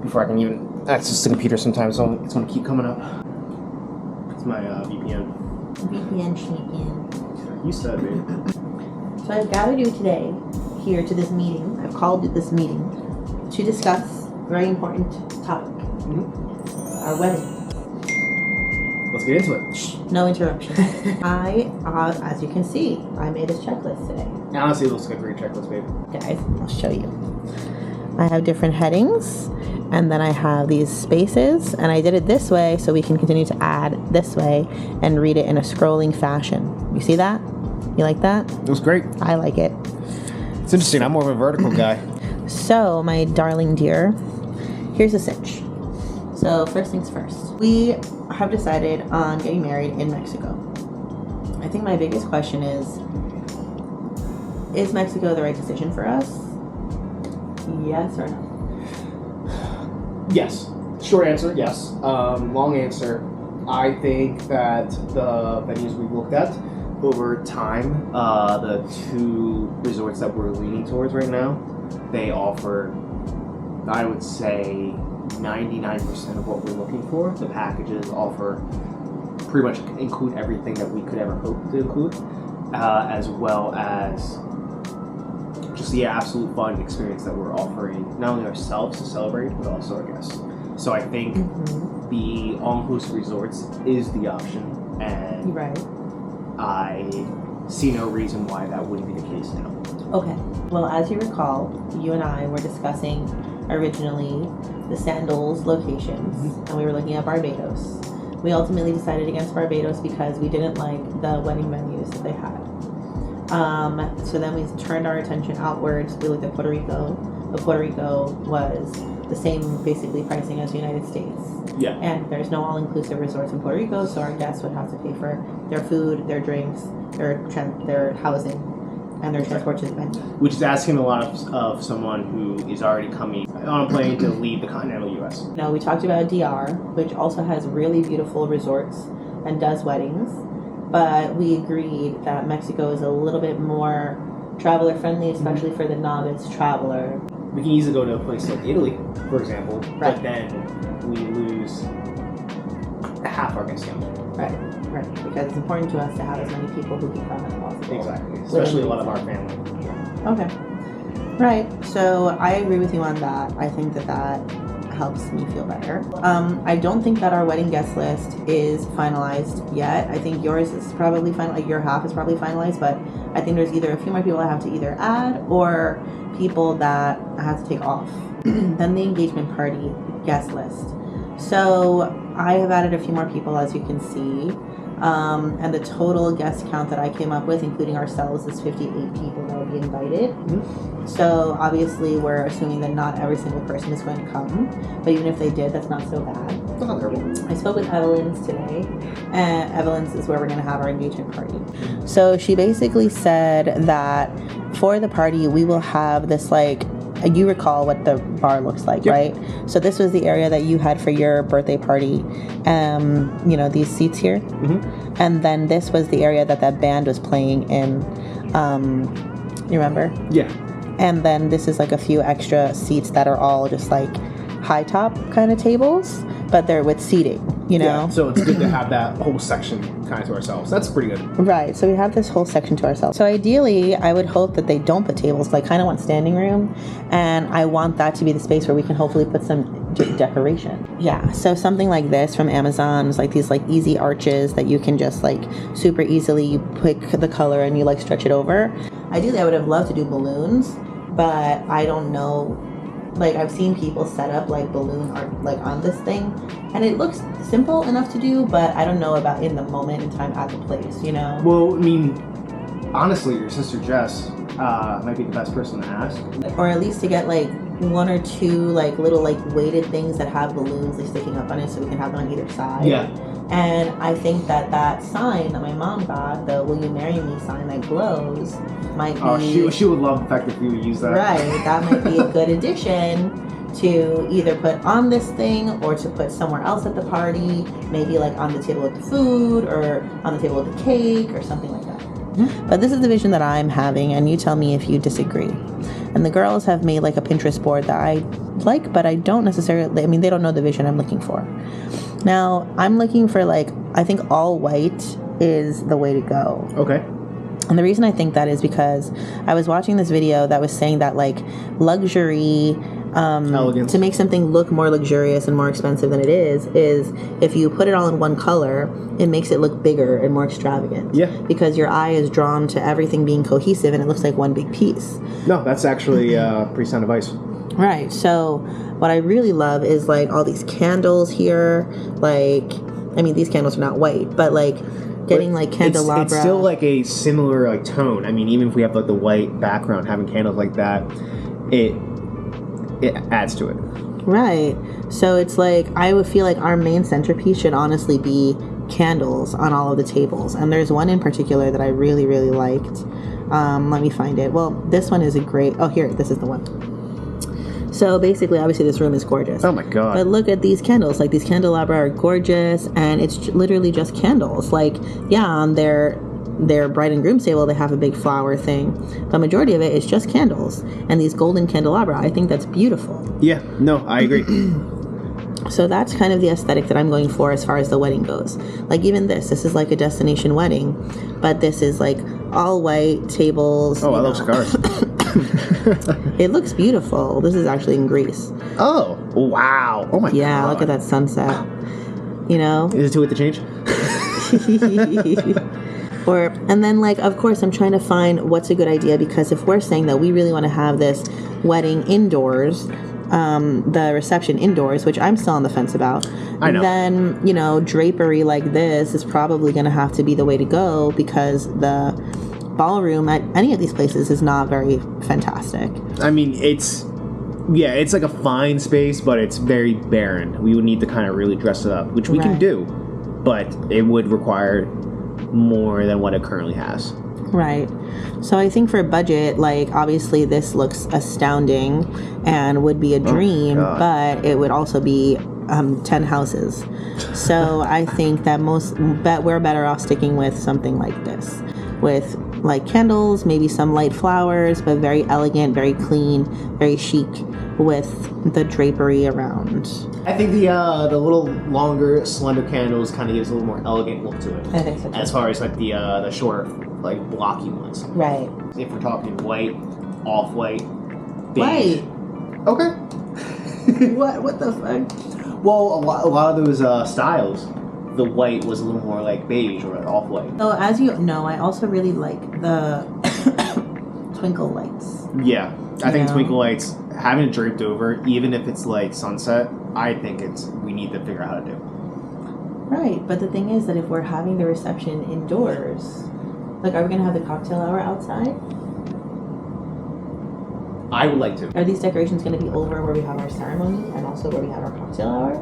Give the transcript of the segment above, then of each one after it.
before I can even access the computer sometimes, so it's going to keep coming up. It's my VPN. VPN champion. You said, babe. So I've gathered you today here to this meeting. I've called it this meeting to discuss a very important topic. Our wedding. Let's get into it. No interruption. As you can see, I made this checklist today. Honestly, it looks like a great checklist, babe. Guys, I'll show you. I have different headings, and then I have these spaces, and I did it this way so we can continue to add this way and read it in a scrolling fashion. You see that? You like that? It was great. I like it. It's interesting. I'm more of a vertical guy. So, my darling dear, here's the cinch. So, first things first. We have decided on getting married in Mexico. I think my biggest question is Mexico the right decision for us? Yes or no? Yes. Short answer, yes. Long answer, I think that the venues we've looked at over time, the two resorts that we're leaning towards right now, they offer, I would say, 99% of what we're looking for. The packages offer pretty much include everything that we could ever hope to include, as well as just the absolute fun experience that we're offering, not only ourselves to celebrate, but also our guests. So I think the all-inclusive resorts is the option, and Right. I see no reason why that wouldn't be the case now. Okay. Well, as you recall, you and I were discussing originally the Sandals locations, and we were looking at Barbados. We ultimately decided against Barbados because we didn't like the wedding venues that they had. So then we turned our attention outwards. We looked at Puerto Rico. But Puerto Rico was the same basically pricing as the United States. Yeah. And there's no all-inclusive resorts in Puerto Rico, so our guests would have to pay for their food, their drinks, their housing, and their transport to the venue. Which is asking a lot of someone who is already coming on a plane to leave the continental U.S. No, we talked about DR, which also has really beautiful resorts and does weddings, but we agreed that Mexico is a little bit more traveler friendly, especially for the novice traveler. We can easily go to a place like Italy, for example, Right. but then we lose half our guest count. Right, because it's important to us to have as many people who can come as possible. Exactly, especially a lot of our family. Okay. Right, so I agree with you on that. I think that helps me feel better. I don't think that our wedding guest list is finalized yet. I think yours is probably finalized, your half is probably finalized, but I think there's either a few more people I have to either add or people that I have to take off. Then the engagement party guest list. So I have added a few more people, as you can see. And the total guest count that I came up with, including ourselves, is 58 people that will be invited. So obviously we're assuming that not every single person is going to come, but even if they did, that's not so bad. That's not terrible. I spoke with Evelyn's today, and Evelyn's is where we're going to have our engagement party. So she basically said that for the party, we will have this, like, you recall what the bar looks like, Yep. right? So this was the area that you had for your birthday party. You know, these seats here. And then this was the area that band was playing in. You remember? Yeah. And then this is like a few extra seats that are all just like high top kind of tables, but they're with seating, you know? Yeah, so it's good to have that whole section kind of to ourselves. That's pretty good. Right, so we have this whole section to ourselves. So ideally, I would hope that they don't put tables. I kind of want standing room, and I want that to be the space where we can hopefully put some decoration. Yeah, so something like this from Amazon is like these like easy arches that you can just like super easily, you pick the color and you like stretch it over. Ideally, I would have loved to do balloons, but I don't know. Like, I've seen people set up like balloon art like on this thing, and it looks simple enough to do, but I don't know about in the moment in time at the place, you know? Well, I mean, honestly, your sister Jess might be the best person to ask. Or at least to get like one or two like little like weighted things that have balloons like sticking up on it, so we can have them on either side. Yeah. And I think that sign that my mom got, the "Will you marry me" sign that glows, might be. Oh, she would love the fact if you would use that. Right, that might be a good addition to either put on this thing or to put somewhere else at the party, maybe like on the table with the food or on the table with the cake or something like that. But this is the vision that I'm having, and you tell me if you disagree. And the girls have made like a Pinterest board that I like, but I don't necessarily, I mean, they don't know the vision I'm looking for. Now, I'm looking for like, I think all white is the way to go. Okay. And the reason I think that is because I was watching this video that was saying that like luxury, elegance, to make something look more luxurious and more expensive than it is if you put it all in one color, it makes it look bigger and more extravagant. Yeah. Because your eye is drawn to everything being cohesive and it looks like one big piece. No, that's actually pretty sound advice. Right. So what I really love is like all these candles here. Like, I mean, these candles are not white, but like getting like candelabra. It's still like a similar like tone. I mean, even if we have like the white background, having candles like that, it adds to it. Right. So it's like, I would feel like our main centerpiece should honestly be candles on all of the tables. And there's one in particular that I really, really liked. Let me find it. Well, this one is a great, oh, here, this is the one. So basically, obviously, this room is gorgeous. Oh my god. But look at these candles. Like, these candelabra are gorgeous, and it's literally just candles. Like, yeah, on their bride and groom's table, they have a big flower thing. The majority of it is just candles. And these golden candelabra, I think that's beautiful. Yeah, no, I agree. So that's kind of the aesthetic that I'm going for as far as the wedding goes. Like, even this is like a destination wedding, but this is like all white tables. Oh, I love cigars. It looks beautiful. This is actually in Greece. Oh, wow. Oh my god. Yeah, look at that sunset. You know? Is it too late to change? And then, like, of course, I'm trying to find what's a good idea, because if we're saying that we really want to have this wedding indoors, the reception indoors, which I'm still on the fence about, I know. then, you know, drapery like this is probably going to have to be the way to go, because the ballroom at any of these places is not very fantastic. I mean, it's like a fine space, but it's very barren. We would need to kind of really dress it up, which we can do, but it would require more than what it currently has. Right. So I think for budget, like, obviously this looks astounding and would be a dream, but it would also be 10 houses. So I think that we're better off sticking with something like this, with like candles, maybe some light flowers, but very elegant, very clean, very chic, with the drapery around. I think the little longer, slender candles kind of gives a little more elegant look to it. I think so too. As far as like the shorter, like blocky ones. Right. If we're talking white, off-white, beige. White. Okay. What the fuck? Well, a lot of those styles, the white was a little more like beige or off-white. So as you know, I also really like the twinkle lights. Yeah, I think twinkle lights, having it draped over, even if it's like sunset, I think we need to figure out how to do. Right, but the thing is that if we're having the reception indoors, like, are we gonna have the cocktail hour outside? I would like to. Are these decorations gonna be over where we have our ceremony and also where we have our cocktail hour?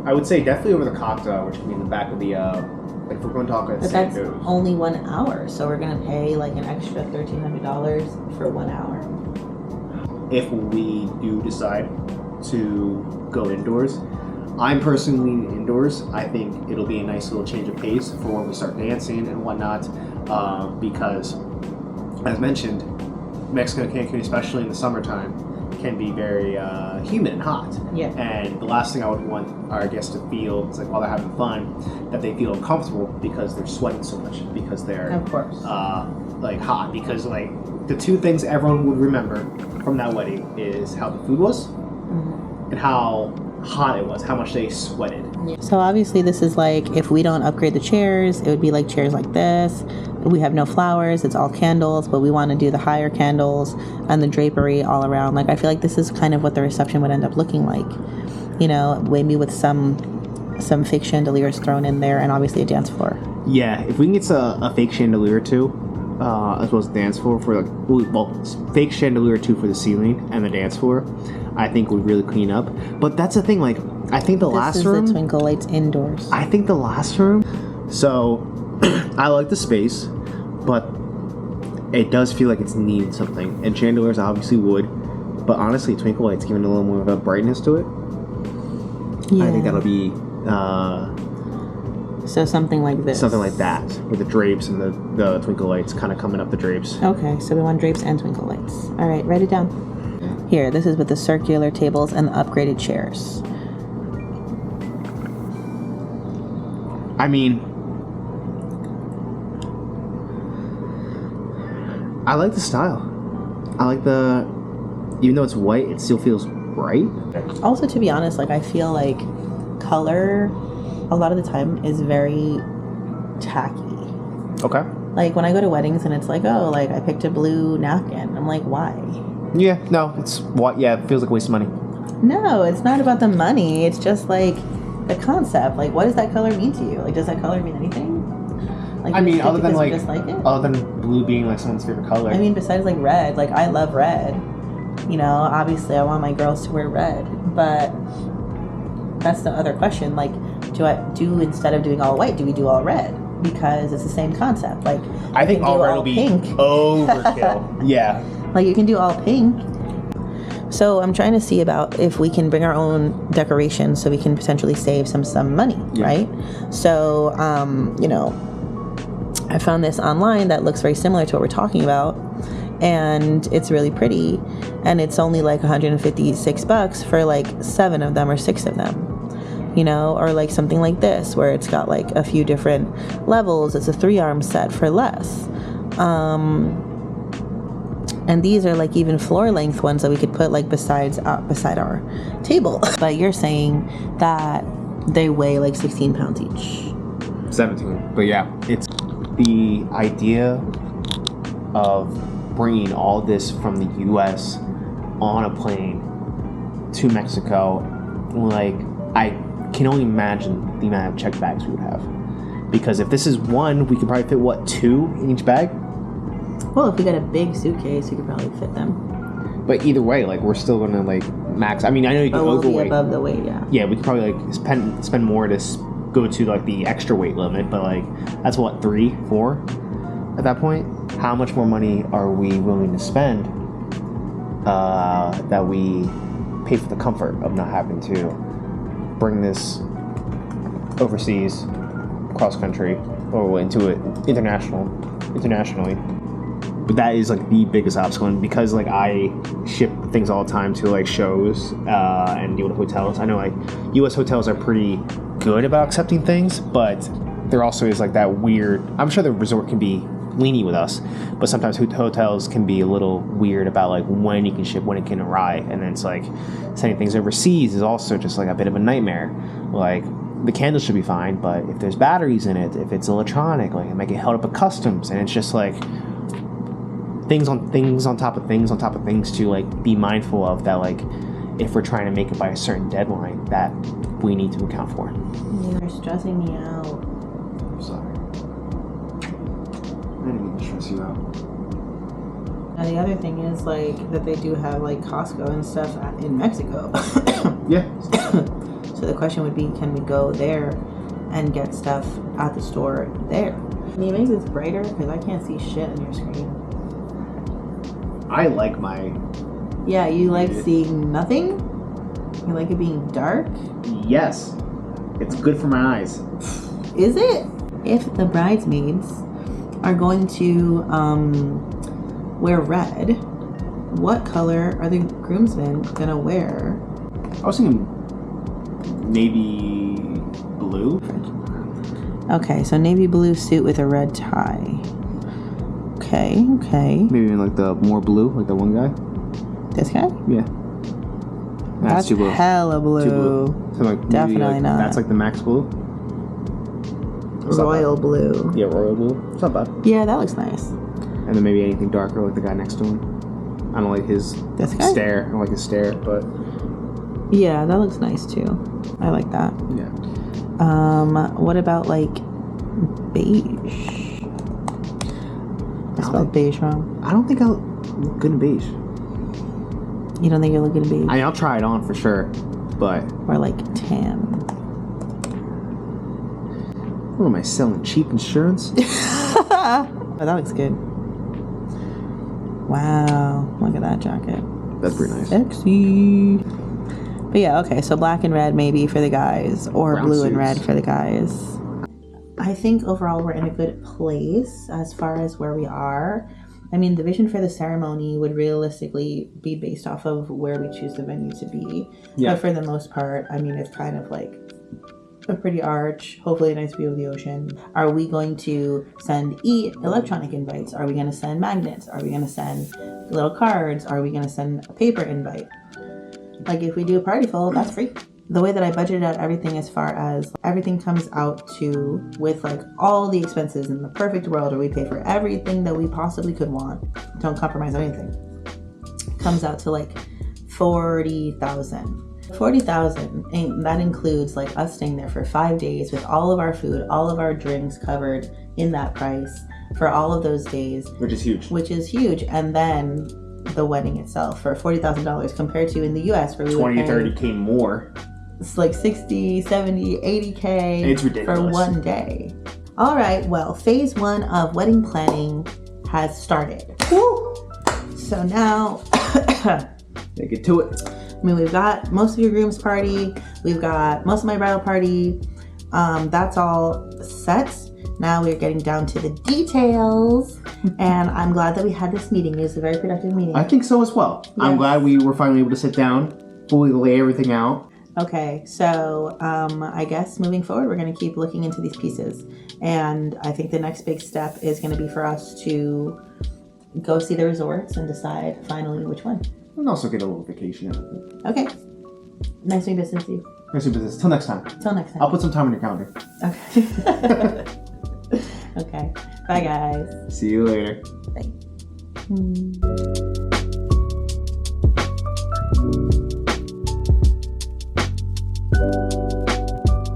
I would say definitely over the cocktail, which can be in the back of the, like, if we're going to talk about but that's only 1 hour, so we're gonna pay like an extra $1,300 for 1 hour. If we do decide to go indoors, I'm personally leaning indoors. I think it'll be a nice little change of pace for when we start dancing and whatnot, because, as mentioned, Mexico and Cancun, especially in the summertime, can be very humid and hot. Yeah. And the last thing I would want our guests to feel is like, while they're having fun, that they feel uncomfortable because they're sweating so much, because they're of course like hot. Because like the two things everyone would remember from that wedding is how the food was and how hot it was, how much they sweated. So obviously this is like, if we don't upgrade the chairs, it would be like chairs like this. We have no flowers, it's all candles, but we want to do the higher candles and the drapery all around. Like, I feel like this is kind of what the reception would end up looking like, you know, maybe with some fake chandeliers thrown in there, and obviously a dance floor. Yeah, if we can get a fake chandelier or two, as well as dance floor for like, well, fake chandelier or two for the ceiling and the dance floor, I think would really clean up. But that's the thing, like, I think this is room, the twinkle lights indoors. I think the last room, so I like the space, but it does feel like it's needing something. And chandeliers obviously would, but honestly, twinkle lights giving a little more of a brightness to it. Yeah. I think that'll be So something like this. Something like that, with the drapes and the twinkle lights kind of coming up the drapes. Okay, so we want drapes and twinkle lights. All right, write it down. Here, this is with the circular tables and the upgraded chairs. I mean, I like the style. I like even though it's white, it still feels bright. Also, to be honest, like, I feel like color a lot of the time is very tacky. Okay. Like, when I go to weddings and it's like, oh, like, I picked a blue napkin. I'm like, why? Yeah, no, it's what? Yeah, it feels like a waste of money. No, it's not about the money. It's just, like, the concept. Like, what does that color mean to you? Like, does that color mean anything? Like, I mean, other than like it? other than blue being like someone's favorite color. I mean, besides like red, like I love red. You know, obviously I want my girls to wear red, but that's the other question. Like, do instead of doing all white, do we do all red? Because it's the same concept. Like, I think all red will be pink. Overkill. Yeah. Like, you can do all pink. So I'm trying to see about if we can bring our own decorations so we can potentially save some money, right? So, you know, I found this online that looks very similar to what we're talking about, and it's really pretty, and it's only like $156 for like 7 of them or 6 of them, you know, or like something like this where it's got like a few different levels. It's a 3-arm set for less. And these are like even floor length ones that we could put like beside our table. But you're saying that they weigh like 16 pounds each. 17. But yeah, it's the idea of bringing all this from the U.S. on a plane to Mexico. Like, I can only imagine the amount of check bags we would have. Because if this is one, we could probably fit, what, 2 in each bag? Well, if we got a big suitcase, we could probably fit them. But either way, like, we're still gonna like max. I mean, I know you can we'll overweight. Be above the weight, yeah. Yeah, we could probably like spend more to go to like the extra weight limit. But like, that's what, 3, 4 at that point. How much more money are we willing to spend that we pay for the comfort of not having to bring this overseas, cross country, or into it internationally? But that is like the biggest obstacle, and because like I ship things all the time to like shows and deal with hotels. I know like U.S. hotels are pretty good about accepting things, but there also is like that weird. I'm sure the resort can be lenient with us, but sometimes hotels can be a little weird about like when you can ship, when it can arrive, and then it's like sending things overseas is also just like a bit of a nightmare. Like, the candles should be fine, but if there's batteries in it, if it's electronic, like it might get held up at customs, and it's just like things on top of things to like be mindful of, that like if we're trying to make it by a certain deadline that we need to account for. You're stressing me out. I'm sorry. I didn't mean to stress you out. And the other thing is like that they do have like Costco and stuff in Mexico. Yeah. So the question would be, can we go there and get stuff at the store there? Can you make this brighter? Because I can't see shit on your screen. I like my... Yeah, you like seeing nothing? You like it being dark? Yes. It's good for my eyes. Is it? If the bridesmaids are going to wear red, what color are the groomsmen gonna wear? I was thinking navy blue. Okay, so navy blue suit with a red tie. Okay. Maybe even like the more blue, like the one guy. This guy? Yeah. That's too blue. Hella blue. Too blue. So like Definitely like, not. That's like the max blue. Royal blue. Yeah, royal blue. It's not bad. Yeah, that looks nice. And then maybe anything darker, like the guy next to him. I don't like his This guy? stare. I don't like his stare, but Yeah, that looks nice too. I like that. yeah. What about like beige? I spelled beige wrong. I don't think I'll look good in beige. You don't think you're looking beige? I mean, I'll try it on for sure, but Or like tan? what am I selling? Cheap insurance? Oh, that looks good. Wow, look at that jacket. That's pretty nice. Sexy. But yeah, okay, so black and red maybe for the guys, or Brown blue and suits. red for the guys. I think overall we're in a good place as far as where we are. I mean, the vision for the ceremony would realistically be based off of where we choose the venue to be. Yeah. But for the most part, I mean, it's kind of like a pretty arch, hopefully a nice view of the ocean. Are we going to send electronic invites? Are we going to send magnets? Are we going to send little cards? Are we going to send a paper invite? Like if we do a party full, that's free. The way that I budgeted out everything as far as everything comes out to with like all the expenses in the perfect world, or we pay for everything that we possibly could want, don't compromise anything, comes out to like 40,000. 40,000, and that includes like us staying there for 5 days with all of our food, all of our drinks covered in that price for all of those days. Which is huge. And then the wedding itself for $40,000 compared to in the US where we 20, would pay 30K more. It's like 60, 70, 80K It's ridiculous. for one day. All right, well, phase 1 of wedding planning has started. Woo! So now, They get to it. I mean, we've got most of your groom's party. We've got most of my bridal party. That's all set. Now we're getting down to the details. And I'm glad that we had this meeting. It was a very productive meeting. I think so as well. Yes. I'm glad we were finally able to sit down, fully lay everything out. Okay, so I guess moving forward, we're going to keep looking into these pieces. And I think the next big step is going to be for us to go see the resorts and decide finally which one. And also get a little vacation. Okay. Nice doing business with you. Nice to business. Till next time. Till next time. I'll put some time on your calendar. Okay. Okay. Bye, guys. See you later. Bye.